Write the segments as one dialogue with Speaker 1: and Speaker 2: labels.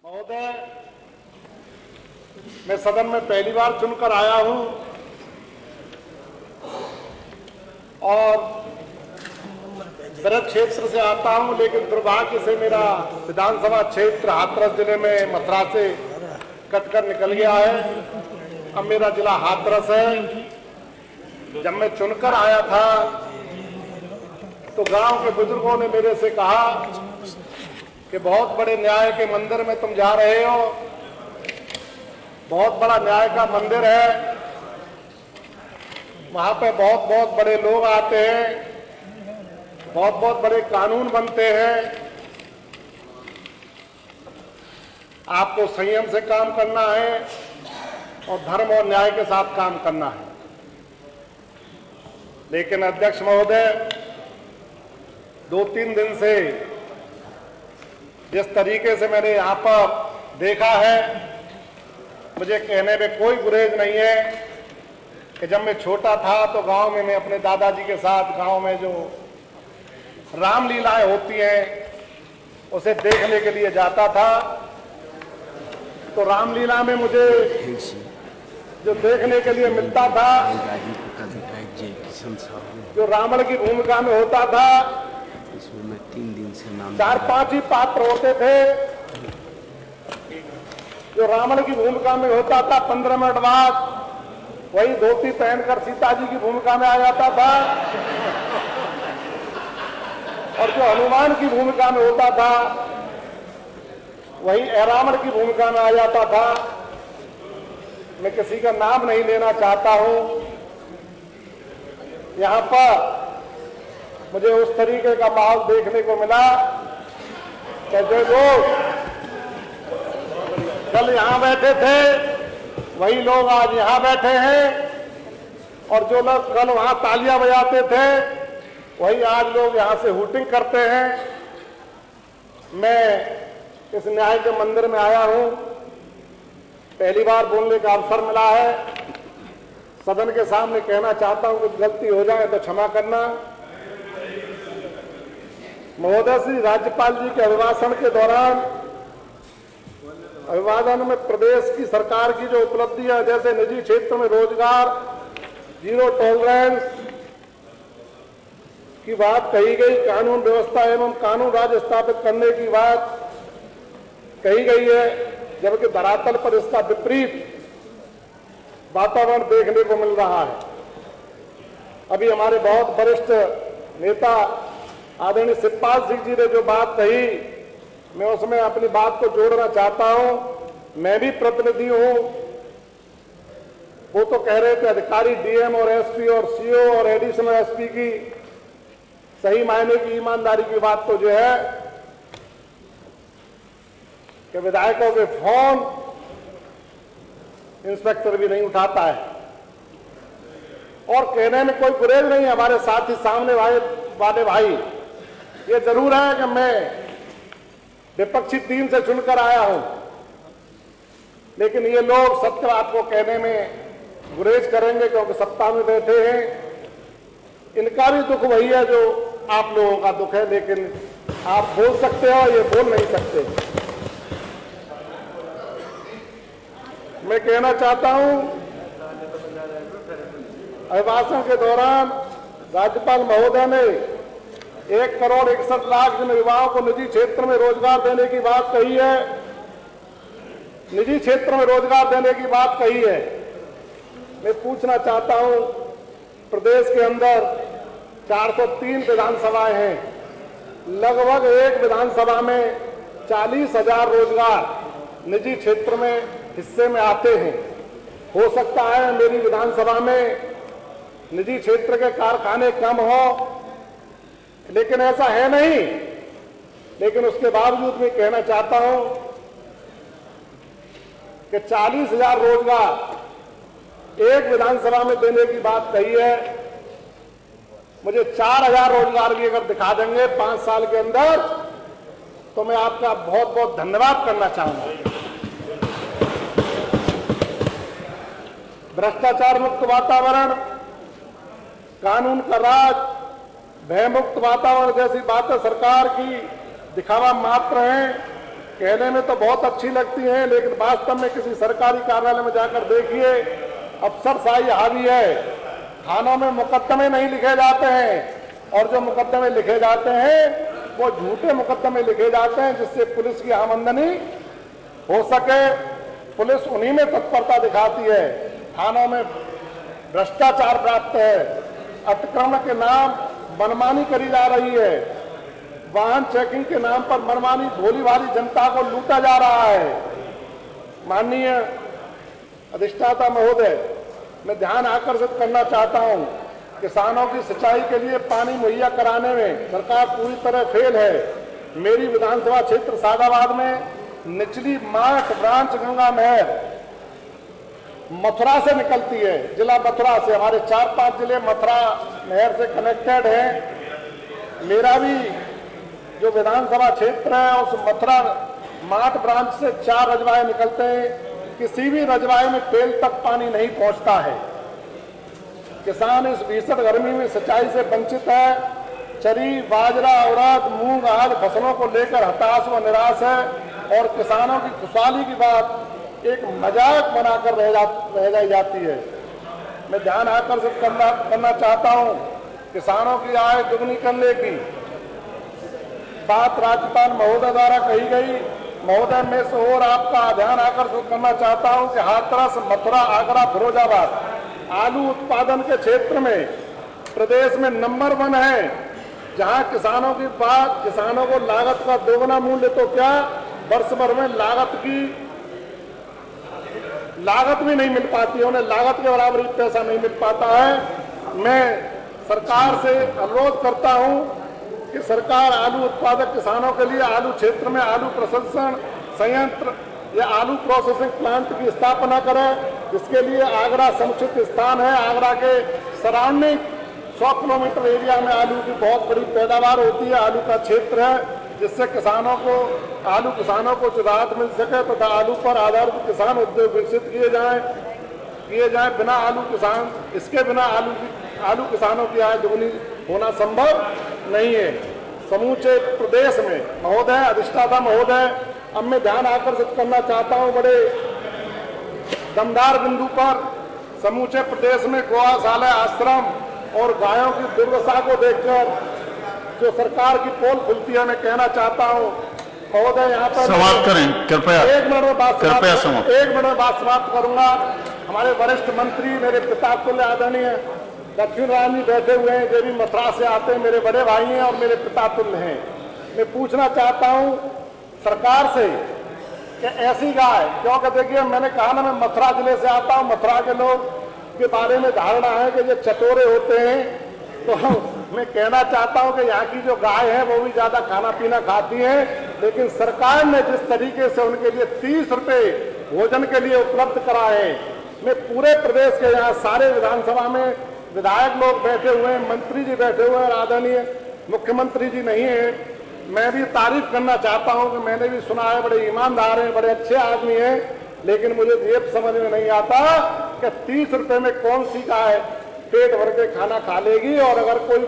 Speaker 1: महोदय, मैं सदन में पहली बार चुनकर आया हूं और ब्रज क्षेत्र से आता हूं, लेकिन दुर्भाग्य से मेरा विधानसभा क्षेत्र हाथरस जिले में मथुरा से कटकर निकल गया है। अब मेरा जिला हाथरस है। जब मैं चुनकर आया था तो गांव के बुजुर्गों ने मेरे से कहा कि बहुत बड़े न्याय के मंदिर में तुम जा रहे हो, बहुत बड़ा न्याय का मंदिर है, वहां पे बहुत बहुत बड़े लोग आते हैं, बहुत बहुत बड़े कानून बनते हैं, आपको संयम से काम करना है और धर्म और न्याय के साथ काम करना है। लेकिन अध्यक्ष महोदय, 2-3 दिन से जिस तरीके से मैंने यहाँ पर देखा है, मुझे कहने में कोई गुरेज नहीं है कि जब मैं छोटा था तो गांव में मैं अपने दादाजी के साथ गांव में जो रामलीलाएं होती हैं उसे देखने के लिए जाता था। तो रामलीला में मुझे जो देखने के लिए मिलता था, जो रावण की भूमिका में होता था, 4-5 ही पात्र होते थे। जो रावण की भूमिका में होता था, 15 मिनट बाद वही धोती पहनकर सीता जी की भूमिका में आ जाता था, और जो हनुमान की भूमिका में होता था वही रावण की भूमिका में आ जाता था। मैं किसी का नाम नहीं लेना चाहता हूं। यहां पर मुझे उस तरीके का माहौल देखने को मिला कि जो लोग कल यहां बैठे थे वही लोग आज यहां बैठे हैं, और जो लोग कल वहां तालियां बजाते थे वही आज लोग यहां से हूटिंग करते हैं। मैं इस न्याय के मंदिर में आया हूं, पहली बार बोलने का अवसर मिला है। सदन के सामने कहना चाहता हूं कि गलती हो जाए तो क्षमा करना। महोदय, श्री राज्यपाल जी के अभिभाषण के दौरान अभिवादन में प्रदेश की सरकार की जो उपलब्धि है, जैसे निजी क्षेत्र में रोजगार, जीरो टॉलरेंस की बात कही गई, कानून व्यवस्था एवं कानून राज स्थापित करने की बात कही गई है, जबकि धरातल पर इसका विपरीत वातावरण देखने को मिल रहा है। अभी हमारे बहुत वरिष्ठ नेता आदरणीय शिवपाल सिंह जी ने जो बात कही, मैं उसमें अपनी बात को जोड़ना चाहता हूं। मैं भी प्रतिनिधि हूं। वो तो कह रहे थे अधिकारी डीएम और एसपी और सीओ और एडिशनल एसपी की सही मायने की ईमानदारी की बात तो जो है कि विधायकों के फोन इंस्पेक्टर भी नहीं उठाता है, और कहने में कोई गुरेज नहीं है। हमारे साथी सामने वाले भाई, ये जरूर है कि मैं विपक्षी टीम से चुनकर आया हूं, लेकिन ये लोग सत्य आपको कहने में गुरेज करेंगे क्योंकि सत्ता में बैठे हैं। इनका भी दुख वही है जो आप लोगों का दुख है, लेकिन आप बोल सकते हो, ये बोल नहीं सकते। मैं कहना चाहता हूं, अभिभाषण के दौरान राज्यपाल महोदय ने 1,61,00,000 जिन युवाओं को निजी क्षेत्र में रोजगार देने की बात कही है, निजी क्षेत्र में रोजगार देने की बात कही है। मैं पूछना चाहता हूं, प्रदेश के अंदर 403 विधानसभाएं हैं, लगभग एक विधानसभा में 40,000 रोजगार निजी क्षेत्र में हिस्से में आते हैं। हो सकता है मेरी विधानसभा में निजी क्षेत्र के कारखाने कम हो, लेकिन ऐसा है नहीं। लेकिन उसके बावजूद मैं कहना चाहता हूं कि 40,000 रोजगार एक विधानसभा में देने की बात कही है। मुझे 4,000 रोजगार भी अगर दिखा देंगे 5 साल के अंदर, तो मैं आपका बहुत बहुत धन्यवाद करना चाहूंगा। भ्रष्टाचार मुक्त वातावरण, कानून का राज, भय मुक्त वातावरण जैसी बातें सरकार की दिखावा मात्र हैं। कहने में तो बहुत अच्छी लगती हैं, लेकिन वास्तव में किसी सरकारी कार्यालय में जाकर देखिए, अफसरशाही हावी है। थानों में मुकदमे नहीं लिखे जाते हैं, और जो मुकदमे लिखे जाते हैं वो झूठे मुकदमे लिखे जाते हैं, जिससे पुलिस की आमदनी हो सके। पुलिस उन्हीं में तत्परता दिखाती है। थानों में भ्रष्टाचार प्राप्त है, अतिक्रमण के नाम मनमानी करी जा रही है, वाहन चेकिंग के नाम पर मनमानी भोली भाली जनता को लूटा जा रहा है। माननीय अधिष्ठाता महोदय, मैं ध्यान आकर्षित करना चाहता हूं, किसानों की सिंचाई के लिए पानी मुहैया कराने में सरकार पूरी तरह फेल है। मेरी विधानसभा क्षेत्र सादाबाद में निचली माठ ब्रांच गंगा नहर मथुरा से निकलती है, जिला मथुरा से। हमारे 4-5 जिले मथुरा नहर से कनेक्टेड हैं। मेरा भी जो विधानसभा क्षेत्र है उस मथुरा माठ ब्रांच से 4 रजवाए निकलते हैं। किसी भी रजवाए में टेल तक पानी नहीं पहुंचता है। किसान इस भीषण गर्मी में सिंचाई से वंचित है। चरी, बाजरा, उड़द, मूंग आदि फसलों को लेकर हताश व निराश है, और किसानों की खुशहाली की बात एक मजाक बनाकर रह जाती है। मैं ध्यान आकर्षित करना चाहता हूं, किसानों की आय दुगनी करने की बात राज्यपाल महोदय द्वारा कही गई। महोदय, मैं और आपका ध्यान आकर्षित करना चाहता हूं कि हाथरस, मथुरा, आगरा, फिरोजाबाद आलू उत्पादन के क्षेत्र में प्रदेश में नंबर 1 है, जहां किसानों की बात, किसानों को लागत का दोगुना मूल्य तो क्या, वर्ष भर में लागत भी नहीं मिल पाती है, उन्हें लागत के बराबर ही पैसा नहीं मिल पाता है। मैं सरकार से अनुरोध करता हूं कि सरकार आलू उत्पादक किसानों के लिए आलू क्षेत्र में आलू प्रसंस्करण संयंत्र या आलू प्रोसेसिंग प्लांट की स्थापना करे। इसके लिए आगरा समुचित स्थान है। आगरा के सराउंडिंग 100 किलोमीटर एरिया में आलू की बहुत बड़ी पैदावार होती है। आलू का क्षेत्र है, जिससे आलू किसानों को राहत मिल सके तथा आलू पर आधारित किसान उद्योग विकसित किए जाए। बिना इसके बिना आलू किसानों की आय दुगनी होना संभव नहीं है। समूचे प्रदेश में महोदय, अधिष्ठाता महोदय, अब मैं ध्यान आकर्षित करना चाहता हूं बड़े दमदार बिंदु पर। समूचे प्रदेश में गौशाला, आश्रम और गायों की दुर्दशा को देखकर जो सरकार की पोल खुलती है, मैं कहना चाहता हूं महोदय, यहाँ पर
Speaker 2: समाप्त करें कृपया।
Speaker 1: 1 मिनट में बात
Speaker 2: समाप्त।
Speaker 1: 1 मिनट में बात समाप्त करूंगा। हमारे वरिष्ठ मंत्री, मेरे पिता तुल्य आदरणीय दक्षिण रानी बैठे हुए हैं, जो भी मथुरा से आते हैं, मेरे बड़े भाई हैं और मेरे पिता तुल्य हैं। मैं पूछना चाहता हूं सरकार से कि ऐसी गाय, क्योंकि देखिए मैंने कहा ना, मैं मथुरा जिले से आता हूं। मथुरा के लोग के बारे में धारणा है कि ये चटोरे होते हैं, तो मैं कहना चाहता हूं कि यहाँ की जो गाय है वो भी ज्यादा खाना पीना खाती है, लेकिन सरकार ने जिस तरीके से उनके लिए 30 रुपए भोजन के लिए उपलब्ध कराए, मैं पूरे प्रदेश के यहाँ सारे विधानसभा में विधायक लोग बैठे हुए हैं, मंत्री जी बैठे हुए हैं, आदरणीय मुख्यमंत्री जी नहीं है। मैं भी तारीफ करना चाहता हूं कि मैंने भी सुना है, बड़े ईमानदार हैं, बड़े अच्छे आदमी हैं, लेकिन मुझे ये समझ में नहीं आता कि 30 रुपए में कौन सी गाय पेट भर के खाना खा लेगी। और अगर कोई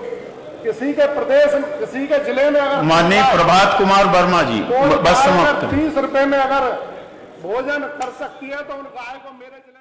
Speaker 1: किसी के प्रदेश, किसी के जिले में अगर
Speaker 2: माननीय प्रभात कुमार वर्मा जी, बस समाप्त।
Speaker 1: 30 रुपए में अगर भोजन कर सकती है तो उन गाय को मेरे जिले